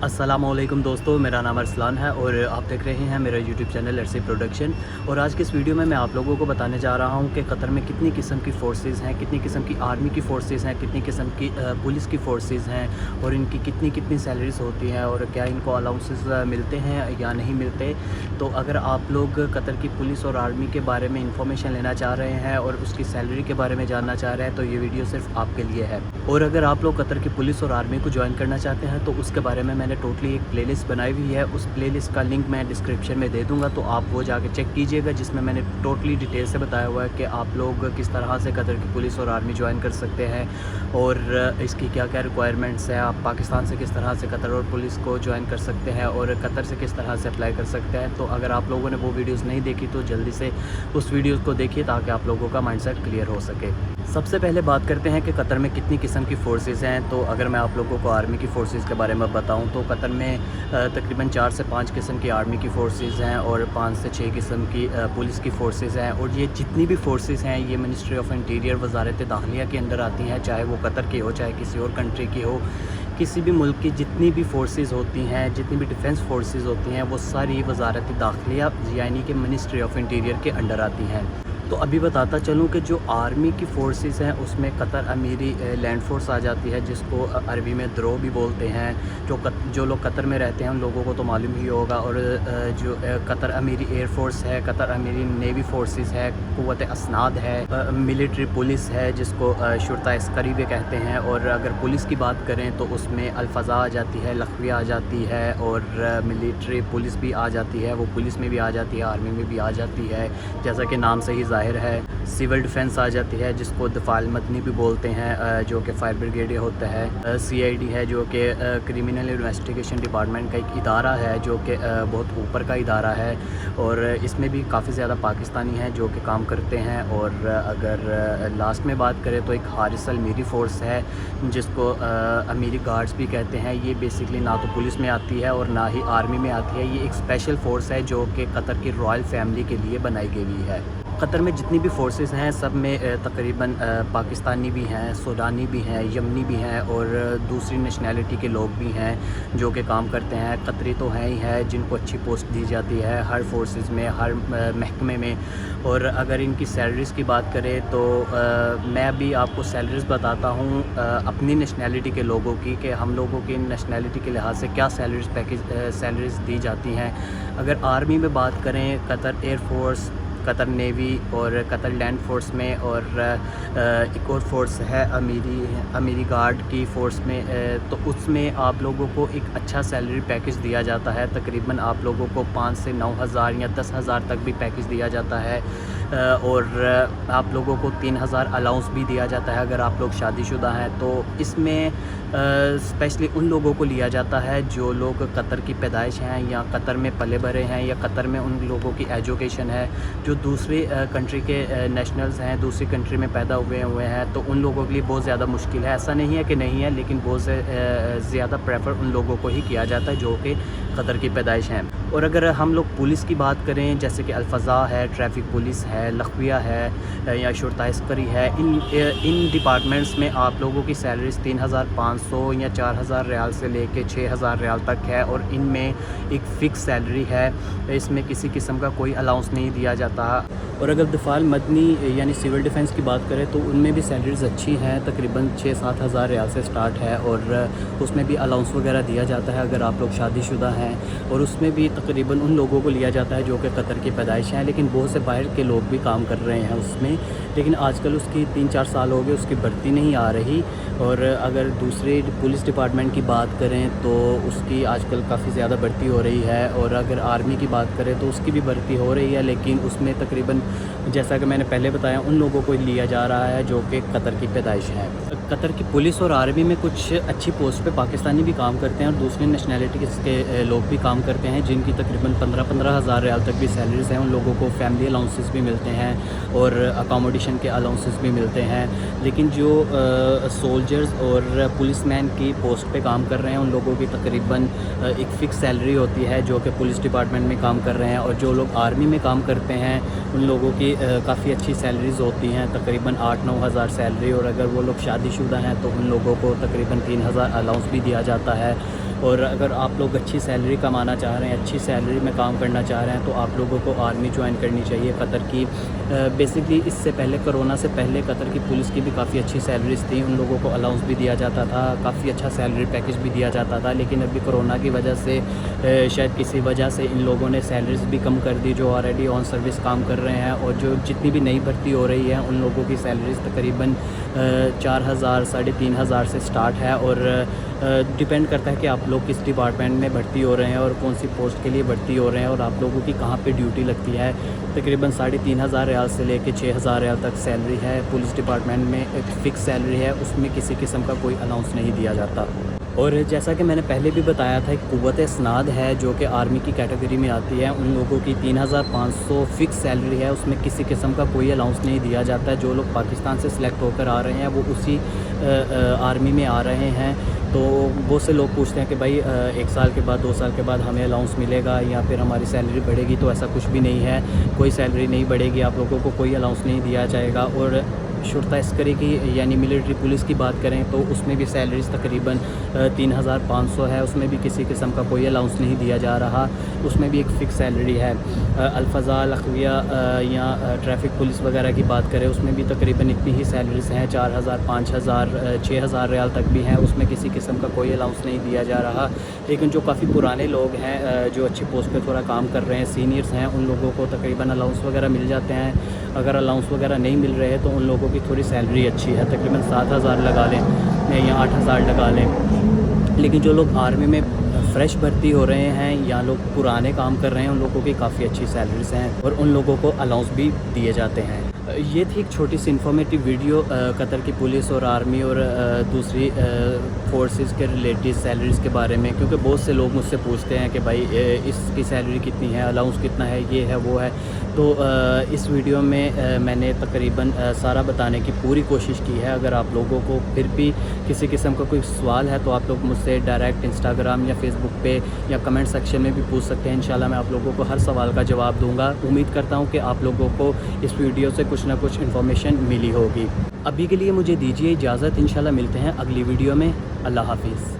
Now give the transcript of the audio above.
अस्सलामुअलैकुम दोस्तों, मेरा नाम अरसलान है और आप देख रहे हैं मेरा यूट्यूब चैनल एरसी प्रोडक्शन। और आज के इस वीडियो में मैं आप लोगों को बताने जा रहा हूं कि कतर में कितनी किस्म की फ़ोर्सेस हैं, कितनी किस्म की आर्मी की फ़ोर्सेस हैं, कितनी किस्म की पुलिस की फ़ोर्सेस हैं और इनकी कितनी कितनी सैलरीज होती हैं और क्या इनको अलाउंसेस मिलते हैं या नहीं मिलते। तो अगर आप लोग कतर की पुलिस और आर्मी के बारे में इंफॉर्मेशन लेना चाह रहे हैं और उसकी सैलरी के बारे में जानना चाह रहे हैं तो ये वीडियो सिर्फ आपके लिए है। और अगर आप लोग कतर की पुलिस और आर्मी को ज्वाइन करना चाहते हैं तो उसके बारे में मैंने टोटली एक प्लेलिस्ट बनाई हुई है। उस प्लेलिस्ट का लिंक मैं डिस्क्रिप्शन में दे दूंगा, तो आप वो जाके चेक कीजिएगा, जिसमें मैंने टोटली डिटेल से बताया हुआ है कि आप लोग किस तरह से कतर की पुलिस और आर्मी ज्वाइन कर सकते हैं और इसकी क्या क्या रिक्वायरमेंट्स हैं। आप पाकिस्तान से किस तरह से कतर और पुलिस को ज्वाइन कर सकते हैं और कतर से किस तरह से अप्लाई कर सकते हैं। तो अगर आप लोगों ने वो वीडियोज़ नहीं देखी तो जल्दी से उस वीडियोज़ को देखिए ताकि आप लोगों का माइंडसेट क्लियर हो सके। सबसे पहले बात करते हैं कि कतर में कितनी किस्म की फ़ोर्सेस हैं। तो अगर मैं आप लोगों को आर्मी की फ़ोर्सेस के बारे में बताऊं तो कतर में तकरीबन 4 से 5 किस्म की आर्मी की फ़ोर्सेस हैं और 5 से 6 किस्म की पुलिस की फ़ोर्सेस हैं। और ये जितनी भी फ़ोर्सेस हैं ये मिनिस्ट्री ऑफ इंटीरियर वज़ारत दाखिलिया के अंदर आती हैं, चाहे वो कतर की हो चाहे किसी और कंट्री की हो। किसी भी मुल्क की जितनी भी फ़ोर्सेस होती हैं, जितनी भी डिफेंस फ़ोर्सेस होती हैं, वो सारी वज़ारत दाखिलिया यानी कि मिनिस्ट्री ऑफ इंटीरियर के अंडर आती हैं। तो अभी बताता चलूँ कि जो आर्मी की फ़ोर्सेस हैं उसमें कतर अमीरी लैंड फोर्स आ जाती है, जिसको अरबी में द्रो भी बोलते हैं। जो लोग कतर में रहते हैं उन लोगों को तो मालूम ही होगा। और जो कतर अमीरी एयर फोर्स है, कतर अमीरी नेवी फोर्सेस है, क़ुव्वत असनाद है, मिलिट्री पुलिस है जिसको शुरता अस्करी भी कहते हैं। और अगर पुलिस की बात करें तो उसमें अल-फ़ज़ा आ जाती है, लखविया आ जाती है और मिलिट्री पुलिस भी आ जाती है। वो पुलिस में भी आ जाती है, आर्मी में भी आ जाती है, जैसा कि नाम से ही ज़ाहिर है। सिविल डिफेंस आ जाती है जिसको दफ़ा मदनी भी बोलते हैं, जो कि फायर ब्रिगेड होता है। CID है जो कि क्रिमिनल इन्वेस्टिगेशन डिपार्टमेंट का एक इदारा है, जो कि बहुत ऊपर का इदारा है और इसमें भी काफ़ी ज़्यादा पाकिस्तानी हैं जो कि काम करते हैं। और अगर लास्ट में बात करें तो एक हारिस अल-मीरी फ़ोर्स है जिसको अमीरी गार्ड्स भी कहते हैं। ये बेसिकली ना तो पुलिस में आती है और ना ही आर्मी में आती है। ये एक स्पेशल फ़ोर्स है जो कि कतर की रॉयल फैमिली के लिए बनाई गई हुई है। कतर में जितनी भी फ़ोर्सेस हैं सब में तकरीबन पाकिस्तानी भी हैं, सूडानी भी हैं, यमनी भी हैं और दूसरी नेशनैलिटी के लोग भी हैं जो कि काम करते हैं। कतरी तो हैं ही है जिनको अच्छी पोस्ट दी जाती है हर फोर्सेस में, हर महकमे में। और अगर इनकी सैलरीज़ की बात करें तो मैं भी आपको सैलरीज़ बताता हूँ अपनी नेशनैलिटी के लोगों की, कि हम लोगों की नेशनैलिटी के लिहाज से क्या सैलरीज़ दी जाती हैं। अगर आर्मी में बात करें, Qatar air force, Qatar navy और कतर लैंड फोर्स में, और एक और फोर्स है अमीरी गार्ड की फ़ोर्स में, तो उसमें आप लोगों को एक अच्छा सैलरी पैकेज दिया जाता है। तकरीबन आप लोगों को 5 से 9 हज़ार या 10 हज़ार तक भी पैकेज दिया जाता है। और आप लोगों को 3,000 अलाउंस भी दिया जाता है अगर आप लोग शादीशुदा हैं। तो इसमें स्पेशली उन लोगों को लिया जाता है जो लोग कतर की पैदाइश हैं या कतर में पले बड़े हैं या कतर में उन लोगों की एजुकेशन है। जो दूसरी कंट्री के नेशनल्स हैं, दूसरी कंट्री में पैदा हुए हैं, तो उन लोगों के लिए बहुत ज़्यादा मुश्किल है। ऐसा नहीं है कि नहीं है, लेकिन बहुत ज़्यादा प्रेफर उन लोगों को ही किया जाता है जो कि कतर की पैदाइश हैं। और अगर हम लोग पुलिस की बात करें, जैसे कि अल-फ़ज़ा है, ट्रैफिक पुलिस है, लखविया है या शुरता अस्करी है, इन डिपार्टमेंट्स में आप लोगों की सैलरीज़ 3,500 या 4,000 रियाल से लेके 6,000 रियाल तक है। और इनमें एक फ़िक्स सैलरी है, इसमें किसी किस्म का कोई अलाउंस नहीं दिया जाता। और अगर दफ़ा मदनी यानी सिविल डिफेंस की बात करें तो उनमें भी सैलरीज़ अच्छी हैं, तकरीबन 6-7 हज़ार रियाल से स्टार्ट है। और उसमें भी अलाउंस वगैरह दिया जाता है अगर आप लोग शादीशुदा हैं। और उसमें भी तकरीबन उन लोगों को लिया जाता है जो कि कतर की पैदाइश हैं, लेकिन बहुत से बाहर के लोग भी काम कर रहे हैं उसमें। लेकिन आजकल उसकी 3-4 साल हो गए, उसकी भर्ती नहीं आ रही। और अगर दूसरे पुलिस डिपार्टमेंट की बात करें तो उसकी आजकल काफ़ी ज़्यादा भर्ती हो रही है। और अगर आर्मी की बात करें तो उसकी भी भर्ती हो रही है, लेकिन उसमें तकरीबन जैसा कि मैंने पहले बताया उन लोगों को लिया जा रहा है जो कि कतर की पैदाइश है। कतर की पुलिस और आर्मी में कुछ अच्छी पोस्ट पे पाकिस्तानी भी काम करते हैं और दूसरी नेशनैलिटी के लोग भी काम करते हैं, जिनकी तकरीबन 15-15 हज़ार रियाल तक भी सैलरीज़ हैं। उन लोगों को फैमिली अलाउंसेस भी मिलते हैं और अकोमोडेशन के अलाउंसेस भी मिलते हैं। लेकिन जो सोल्जर्स और पुलिसमैन की पोस्ट पे काम कर रहे हैं उन लोगों की तकरीबन एक फ़िक्स सैलरी होती है जो कि पुलिस डिपार्टमेंट में काम कर रहे हैं। और जो लोग आर्मी में काम करते हैं उन लोगों की काफ़ी अच्छी सैलरीज़ होती हैं, तकरीबन 8-9 हज़ार सैलरी। और अगर वो लोग शादीशुदा हैं तो उन लोगों को तकरीबन 3,000 अलाउंस भी दिया जाता है। اور اگر آپ لوگ اچھی سیلری کمانا چاہ رہے ہیں، اچھی سیلری میں کام کرنا چاہ رہے ہیں تو آپ لوگوں کو آرمی جوائن کرنی چاہیے قطر کی۔ بیسکلی اس سے پہلے کرونا سے پہلے قطر کی پولیس کی بھی کافی اچھی سیلریز تھیں، ان لوگوں کو الاؤنس بھی دیا جاتا تھا، کافی اچھا سیلری پیکیج بھی دیا جاتا تھا، لیکن ابھی کرونا کی وجہ سے شاید کسی وجہ سے ان لوگوں نے سیلریز بھی کم کر دی جو آلریڈی آن سروس کام کر رہے ہیں، اور جو جتنی بھی نئی بھرتی ہو رہی ہے ان لوگوں کی سیلریز تقریباً 4,000 3,500 سے سٹارٹ ہے، اور ڈیپینڈ کرتا ہے کہ آپ لوگ کس ڈپارٹمنٹ میں بھرتی ہو رہے ہیں اور کون سی پوسٹ کے لیے بھرتی ہو رہے ہیں اور آپ لوگوں کی کہاں پہ ڈیوٹی لگتی ہے۔ تقریباً 3,500 ریال سے لے کے 6,000 ریال تک سیلری ہے پولیس ڈپارٹمنٹ میں، ایک فکس سیلری ہے، اس میں کسی قسم کا کوئی الاؤنس نہیں دیا جاتا۔ اور جیسا کہ میں نے پہلے بھی بتایا تھا، ایک قوت اسناد ہے جو کہ آرمی کی کیٹیگری میں آتی ہے، ان لوگوں کی 3,500 فکس سیلری ہے، اس میں کسی قسم کا کوئی الاؤنس نہیں دیا جاتا ہے۔ جو لوگ پاکستان سے سلیکٹ ہو کر آ رہے ہیں وہ اسی آرمی میں آ رہے ہیں، تو بہت سے لوگ پوچھتے ہیں کہ بھائی 1 سال کے بعد 2 سال کے بعد ہمیں الاؤنس ملے گا یا پھر ہماری سیلری بڑھے گی، تو ایسا کچھ بھی نہیں ہے، کوئی سیلری نہیں بڑھے گی، آپ لوگوں کو کوئی الاؤنس نہیں دیا جائے گا۔ اور شرطہ عسکری کی یعنی ملٹری پولیس کی بات کریں تو اس میں بھی سیلریز تقریباً 3,500 ہے، اس میں بھی کسی قسم کا کوئی الاؤنس نہیں دیا جا رہا، اس میں بھی ایک فکس سیلری ہے۔ الفضاء، الاخویہ یا ٹریفک پولیس وغیرہ کی بات کریں اس میں بھی تقریباً اتنی ہی سیلریز ہیں، 4,000 5,000 6,000 ریال تک بھی ہیں، اس میں کسی قسم کا کوئی الاؤنس نہیں دیا جا رہا۔ لیکن جو کافی پرانے لوگ ہیں جو اچھی پوسٹ پہ تھوڑا کام کر رہے ہیں، سینئرز ہیں، ان لوگوں کو تقریباً الاؤنس وغیرہ مل جاتے ہیں۔ اگر الاؤنس وغیرہ نہیں مل رہے تو ان لوگوں کی تھوڑی سیلری اچھی ہے، تقریباً 7,000 لگا لیں یا 8,000 لگا لیں۔ لیکن جو لوگ آرمی میں فریش بھرتی ہو رہے ہیں یا لوگ پرانے کام کر رہے ہیں ان لوگوں کی کافی اچھی سیلریز ہیں اور ان لوگوں کو الاؤنس بھی دیے جاتے ہیں۔ یہ تھی ایک چھوٹی سی انفارمیٹیو ویڈیو قطر کی پولیس اور آرمی اور دوسری فورسز کے ریلیٹڈ سیلریز کے بارے میں، کیونکہ بہت سے لوگ مجھ سے پوچھتے ہیں کہ بھائی اس کی سیلری کتنی ہے، الاؤنس کتنا ہے، یہ ہے وہ ہے، تو اس ویڈیو میں میں نے تقریباً سارا بتانے کی پوری کوشش کی ہے۔ اگر آپ لوگوں کو پھر بھی کسی قسم کا کوئی سوال ہے تو آپ لوگ مجھ سے ڈائریکٹ انسٹاگرام یا فیس بک پہ یا کمنٹ سیکشن میں بھی پوچھ سکتے ہیں، انشاءاللہ میں آپ لوگوں کو ہر سوال کا جواب دوں گا۔ امید کرتا ہوں کہ آپ لوگوں کو اس ویڈیو سے کچھ نہ کچھ انفارمیشن ملی ہوگی۔ ابھی کے لیے مجھے دیجیے اجازت، انشاءاللہ ملتے ہیں اگلی ویڈیو میں۔ اللہ حافظ۔